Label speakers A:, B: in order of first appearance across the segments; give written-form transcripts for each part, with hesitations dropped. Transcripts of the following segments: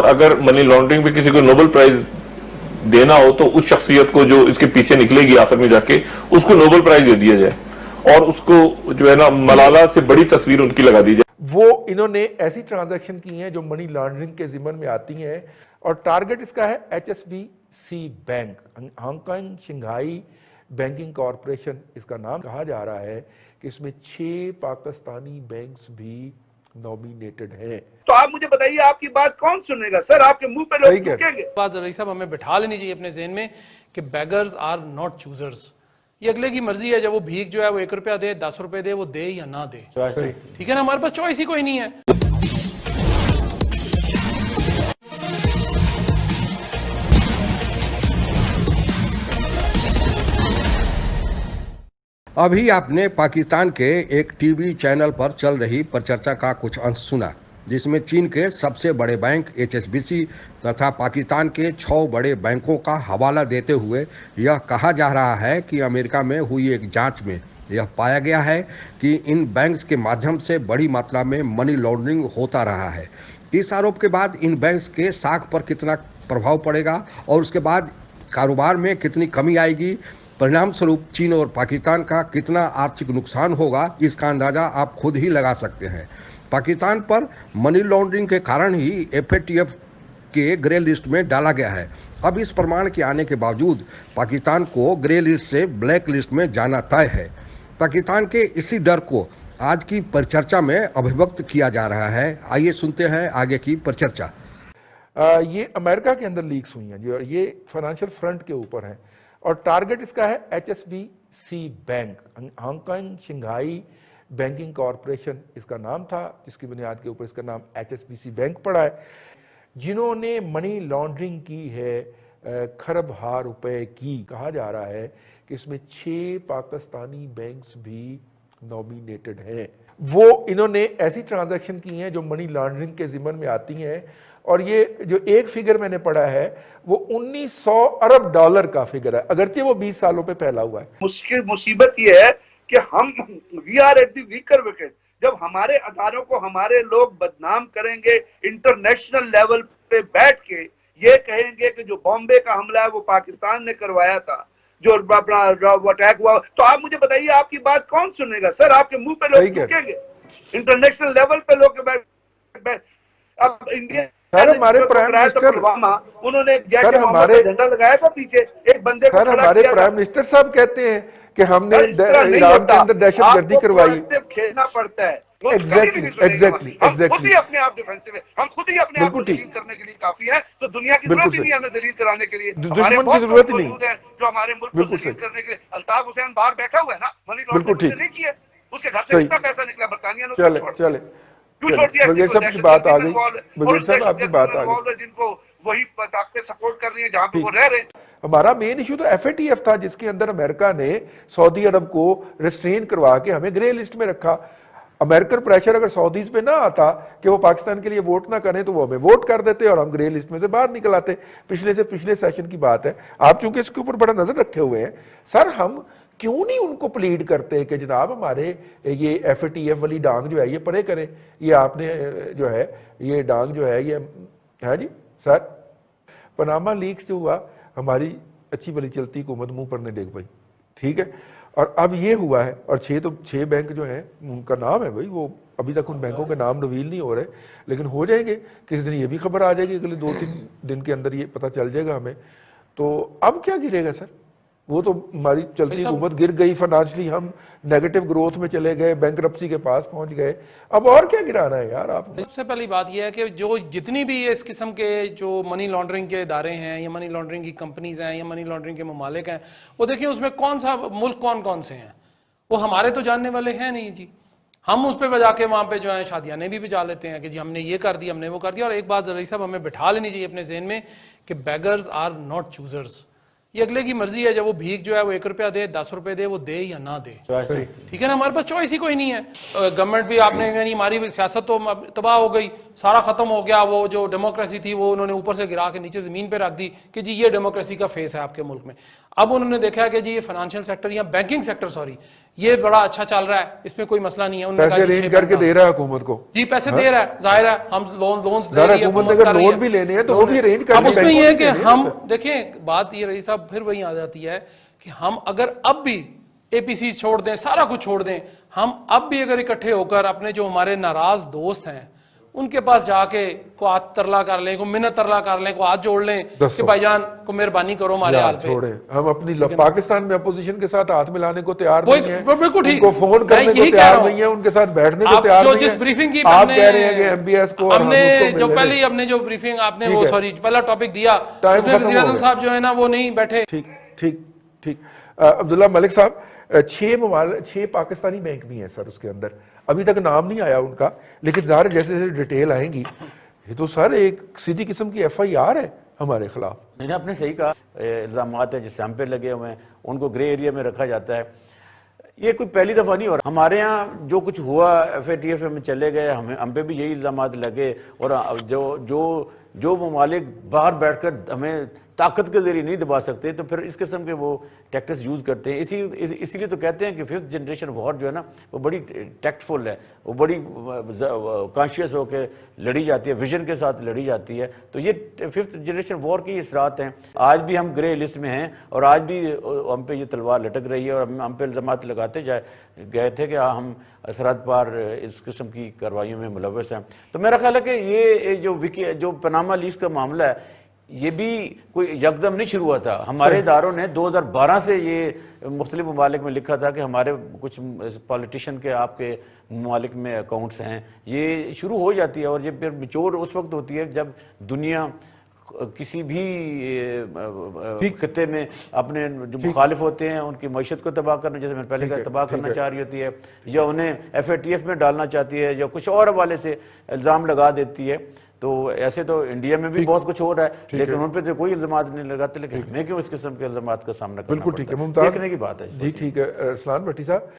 A: अगर money laundering पे किसी को नोबेल प्राइज देना हो तो उस शख्सियत को जो इसके पीछे निकलेगी आखिर में जाके उसको नोबेल प्राइज दे दिया जाए और उसको जो है ना मलाला से बड़ी तस्वीर उनकी लगा दी जाए।
B: वो इन्होंने ऐसी ट्रांजैक्शन की हैं जो मनी लॉन्ड्रिंग के जिम्मन में आती हैं और टारगेट इसका है HSBC bank, Hong Kong Shanghai banking corporation इसका नाम। कहा जा रहा है कि इसमें 6 पाकिस्तानी बैंक्स भी नॉमिनेटेड हैं।
C: तो आप मुझे बताइए आपकी बात कौन सुनेगा सर? आपके मुंह पे लोग थूकेंगे।
D: बात रईस साहब हमें बिठा लेनी चाहिए अपने ज़हन में कि बेगर्स आर नॉट चूजर्स। ये अगले की मर्जी है, जब वो भीख जो है वो 1 रुपया दे 10 रुपए दे, वो दे या ना दे, ठीक है ना, हमारे पास चॉइस ही कोई नहीं है।
E: अभी आपने पाकिस्तान के एक टीवी चैनल पर चल रही परिचर्चा का कुछ अंश सुना, जिसमें चीन के सबसे बड़े बैंक HSBC तथा पाकिस्तान के 6 बड़े बैंकों का हवाला देते हुए यह कहा जा रहा है कि अमेरिका में हुई एक जांच में यह पाया गया है कि इन बैंक्स के माध्यम से बड़ी मात्रा में मनी लॉन्ड्रिंग होता रहा है। इस आरोप के बाद इन बैंक्स के साख पर कितना प्रभाव पड़ेगा और उसके बाद कारोबार में कितनी कमी आएगी, परिणाम स्वरूप चीन और पाकिस्तान का कितना आर्थिक नुकसान होगा, इसका अंदाजा आप खुद ही लगा सकते हैं। पाकिस्तान पर मनी लॉन्ड्रिंग के कारण ही FATF के ग्रे लिस्ट में डाला गया है। अब इस प्रमाण के आने के बावजूद पाकिस्तान को ग्रे लिस्ट से ब्लैक लिस्ट में जाना तय है। पाकिस्तान के इसी डर को आज की परिचर्चा में अभिव्यक्त किया जा रहा है। आइए सुनते हैं आगे की परिचर्चा।
B: ये अमेरिका के अंदर लीक्स हुई हैं जो ये फाइनेंशियल फ्रंट के ऊपर हैं और टारगेट इसका है HSBC bank, Hong Kong Shanghai banking corporation इसका नाम था, जिसकी बुनियाद के ऊपर इसका नाम HSBC बैंक पड़ा है, जिन्होंने मनी लॉन्ड्रिंग की है खरब हार रुपए की। कहा जा रहा है कि इसमें 6 पाकिस्तानी बैंक्स भी नॉमिनेटेड हैं। वो इन्होंने ऐसी ट्रांजैक्शन की हैं जो मनी लॉन्ड्रिंग के जिम्मन में आती हैं और ये जो एक फिगर मैंने पढ़ा है वो 1900 अरब डॉलर का फिगर है, अगरचे वो 20 सालों पे फैला हुआ है।
C: मुश्किल मुसीबत ये है कि हम we are at the weaker wicket. जब हमारे अदारों को हमारे लोग बदनाम करेंगे, इंटरनेशनल लेवल पे बैठ के ये कहेंगे कि जो बॉम्बे का हमला है वो पाकिस्तान ने करवाया था, जो अटैक हुआ, तो आप मुझे बताइए आपकी बात कौन सुनेगा सर? आपके मुंह पे लोग थूकेंगे। इंटरनेशनल लेवल पे लोग अब इंडिया
B: सर हमारे प्राइम मिनिस्टर
C: उन्होंने हमारे झंडा लगाया था पीछे एक बंदे को।
B: हमारे प्राइम मिनिस्टर साहब कहते हैं कि हमने ईरान के अंदर दहशतगर्दी करवाई।
C: खेलना पड़ता है।
B: एग्जैक्टली
C: हम खुद ही अपने आप डिफेंसिव है, हम खुद ही अपने आप को दलील करने के लिए काफी है, तो दुनिया की जरूरत ही नहीं हमें दलील कराने के लिए।
B: दुश्मन की जरूरत नहीं
C: है जो हमारे मुल्क को दलील करने के लिए। अल्ताफ हुसैन बाहर बैठा हुआ है ना, मनी लॉन्ड्रिंग नहीं किया, उसके घर से कितना पैसा निकला बरतानिया ने।
B: चले की बात आ गई, साहब आपकी बात आ गई,
C: जिनको वही ताकतें सपोर्ट कर रही है जहां पे वो रह रहे हैं।
B: हमारा मेन इशू तो FATF था, जिसके अंदर अमेरिका ने सऊदी अरब को रिस्ट्रेन करवा के हमें ग्रे लिस्ट में रखा। अमेरिकन प्रेशर अगर सऊदीज पे ना आता कि वो पाकिस्तान के लिए वोट ना करें तो वो हमें वोट कर देते और हम ग्रे लिस्ट में से बाहर निकल आते। पिछले से पिछले सेशन की बात है। आप चूंकि इसके ऊपर बड़ा नजर रखे हुए हैं सर, हम क्यों नहीं उनको प्लीड करते कि जनाब हमारे ये FATF वाली डांग जो है ये परे करें, ये आपने जो है ये डांग जो है ये है जी सर। पनामा लीक्स जो हुआ हमारी अच्छी भली चलती हुकूमत मुंह पर नहीं डेग पाई, ठीक है, और अब ये हुआ है और 6 बैंक जो हैं उनका नाम है भाई, वो अभी तक उन बैंकों के नाम रिवील नहीं हो रहे, लेकिन हो जाएंगे किसी दिन। ये भी खबर आ जाएगी अगले 2-3 दिन के अंदर, ये पता चल जाएगा हमें। तो अब क्या गिरेगा सर? वो तो हमारी चलती हुकूमत गिर गई, फाइनेंशियली हम नेगेटिव ग्रोथ में चले गए, बैंकरप्सी के पास पहुंच गए, अब और क्या गिराना है यार आप।
D: सबसे पहली बात यह है कि जो जितनी भी इस किस्म के जो मनी लॉन्ड्रिंग के इदारे हैं या मनी लॉन्ड्रिंग की कंपनीज हैं या मनी लॉन्ड्रिंग के ममालिक हैं, वो देखिए उसमें कौन सा मुल्क कौन कौन से हैं, वो हमारे तो जानने वाले हैं नहीं जी। हम उस पर बजा के वहाँ पे जो है शादियाने भी बजा लेते हैं कि जी हमने ये कर दिया, हमने वो कर दिया। और एक बात रईस साहब हमें बिठा लेनी चाहिए अपने जहन में कि बेगर्स आर नॉट चूजर्स। ये अगले की मर्जी है, जब वो भीख जो है वो 1 रुपया दे 10 रुपए दे, वो दे या ना दे, ठीक है ना, हमारे पास चॉइस ही कोई नहीं है। गवर्नमेंट भी आपने यानी हमारी सियासत तो तबाह हो गई, सारा खत्म हो गया, वो जो डेमोक्रेसी थी वो उन्होंने ऊपर से गिरा के नीचे जमीन पे रख दी कि जी ये डेमोक्रेसी का फेस है आपके मुल्क में। अब उन्होंने देखा कि जी ये फाइनेंशियल सेक्टर या बैंकिंग सेक्टर सॉरी ये बड़ा अच्छा चल रहा है, इसमें कोई मसला नहीं है। उन्होंने
B: पैसे अरेंज करके दे रहा है हुकूमत को,
D: जी पैसे दे रहा है, जाहिर है हम लोन
B: हुकूमत अगर लोन भी लेने हैं तो वो भी अरेंज कर।
D: अब उसमें ये है कि हम देखें, बात ये रही साहब फिर वही आ जाती है कि हम अगर अब भी एपीसी छोड़ दें, सारा कुछ छोड़ दें, हम अब भी अगर इकट्ठे होकर अपने जो हमारे नाराज दोस्त हैं उनके पास जाके को हाथ तरला कर लें, को मिन्नत तरला कर लें, को हाथ जोड़ लें कि भाईजान को मेहरबानी करो हमारे हाल पे।
B: छोड़े हम अपनी पाकिस्तान में अपोजिशन के साथ हाथ मिलाने को तैयार नहीं है,
D: बिल्कुल ठीक,
B: उनको फोन करने को तैयार नहीं है, उनके साथ बैठने को तैयार नहीं है।
D: जिस ब्रीफिंग की
B: आप कह रहे हैं कि एमबीएस को
D: हमने जो पहले हमने जो ब्रीफिंग आपने वो सॉरी पहला टॉपिक दिया उसमें वज़ीर आज़म साहब जो है ना वो नहीं बैठे।
B: ठीक ठीक ठीक। अब्दुल्ला मलिक साहब, 6 पाकिस्तानी बैंक भी हैं सर उसके अंदर, अभी तक नाम नहीं आया उनका, लेकिन ज़ाहिर जैसे जैसे डिटेल आएंगी ये तो सर एक सीधी किस्म की FIR है हमारे खिलाफ।
F: मैंने आपने सही कहा, इल्ज़ाम है जिस हम पे लगे हुए हैं उनको ग्रे एरिया में रखा जाता है। ये कोई पहली दफ़ा नहीं हो रहा, हमारे यहाँ जो कुछ हुआ FATF में चले गए, हम पे भी यही इल्ज़ाम लगे, और जो ममालिक बाहर बैठकर हमें ताकत के जरिए नहीं दबा सकते तो फिर इस किस्म के वो टैक्टिक्स यूज़ करते हैं। इसीलिए तो कहते हैं कि 5th जनरेशन वॉर जो है ना वो बड़ी टैक्टफुल है, वो बड़ी कॉन्शियस होकर लड़ी जाती है, विजन के साथ लड़ी जाती है। तो ये 5th जनरेशन वॉर की असरात हैं। आज भी हम ग्रे लिस्ट में हैं और आज भी हम पे ये तलवार लटक रही है और हम पे इल्ज़ामात लगाते गए थे कि हम असरात पार इस किस्म की कार्रवाइयों में मुलव्वस हैं। तो मेरा ख्याल है कि ये जो पनामा लीज का मामला है ये भी कोई यकदम नहीं शुरू हुआ था। हमारे इदारों ने 2012 से ये मुख्तलिफ ममालिक में लिखा था कि हमारे कुछ पॉलिटिशियन के आपके ममालिक में अकाउंट्स हैं, ये शुरू हो जाती है और ये फिर मिचोर उस वक्त होती है जब दुनिया किसी भी खित्ते में अपने जो मुखालिफ होते हैं उनकी मईशत को तबाह करना, जैसे मैंने पहले कहा, तबाह करना चाह रही होती है, या उन्हें FATF में डालना चाहती है, या कुछ और हवाले से इल्ज़ाम लगा देती है। तो ऐसे तो इंडिया में भी बहुत कुछ हो रहा है, लेकिन उन पर तो कोई इल्ज़ामात नहीं लगाते, लेकिन हमें क्यों इस किस्म के इल्ज़ामात का सामना करना
B: बिल्कुल ठीक है,
F: पड़ता है, देखने की बात है
B: जी। ठीक है अरसलान भट्टी साहब,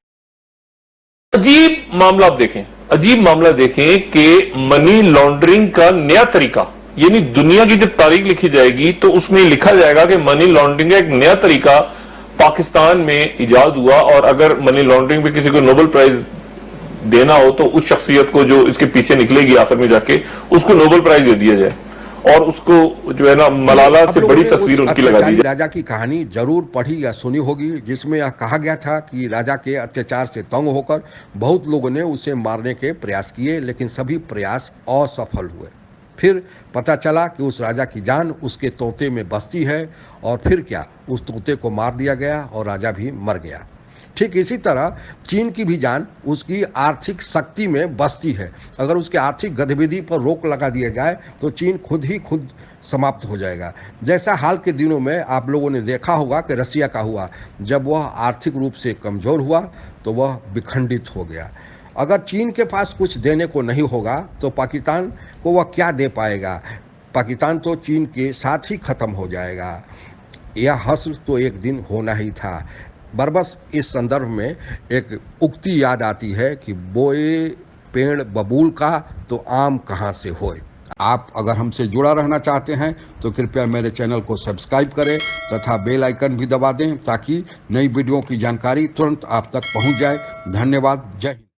A: अजीब मामला आप देखें, अजीब मामला देखें कि मनी लॉन्ड्रिंग का नया तरीका, यानी दुनिया की जब तारीख लिखी जाएगी तो उसमें लिखा जाएगा कि मनी लॉन्ड्रिंग का एक नया तरीका पाकिस्तान में इजाद हुआ, और अगर मनी लॉन्ड्रिंग पे किसी को नोबेल प्राइज देना हो तो उस शख्सियत को जो इसके पीछे निकलेगी आखिर में जाके उसको नोबेल प्राइज दे दिया जाए, और उसको जो है ना मलाला से बड़ी तस्वीर उनकी लगा दी जाए।
E: राजा की कहानी जरूर पढ़ी या सुनी होगी, जिसमें यह कहा गया था कि राजा के अत्याचार से तंग होकर बहुत लोगों ने उसे मारने के प्रयास किए, लेकिन सभी प्रयास असफल हुए। फिर पता चला कि उस राजा की जान उसके तोते में बसती है, और फिर क्या, उस तोते को मार दिया गया और राजा भी मर गया। ठीक इसी तरह चीन की भी जान उसकी आर्थिक शक्ति में बसती है। अगर उसके आर्थिक गतिविधि पर रोक लगा दिया जाए तो चीन खुद समाप्त हो जाएगा। जैसा हाल के दिनों में आप लोगों ने देखा होगा कि रसिया का हुआ, जब वह आर्थिक रूप से कमज़ोर हुआ तो वह विखंडित हो गया। अगर चीन के पास कुछ देने को नहीं होगा तो पाकिस्तान को वह क्या दे पाएगा? पाकिस्तान तो चीन के साथ ही ख़त्म हो जाएगा। यह हश्र तो एक दिन होना ही था। बरबस इस संदर्भ में एक उक्ति याद आती है कि बोए पेड़ बबूल का तो आम कहाँ से होए। आप अगर हमसे जुड़ा रहना चाहते हैं तो कृपया मेरे चैनल को सब्सक्राइब करें तथा बेल आइकन भी दबा दें ताकि नई वीडियो की जानकारी तुरंत आप तक पहुंच जाए। धन्यवाद। जय हिंद।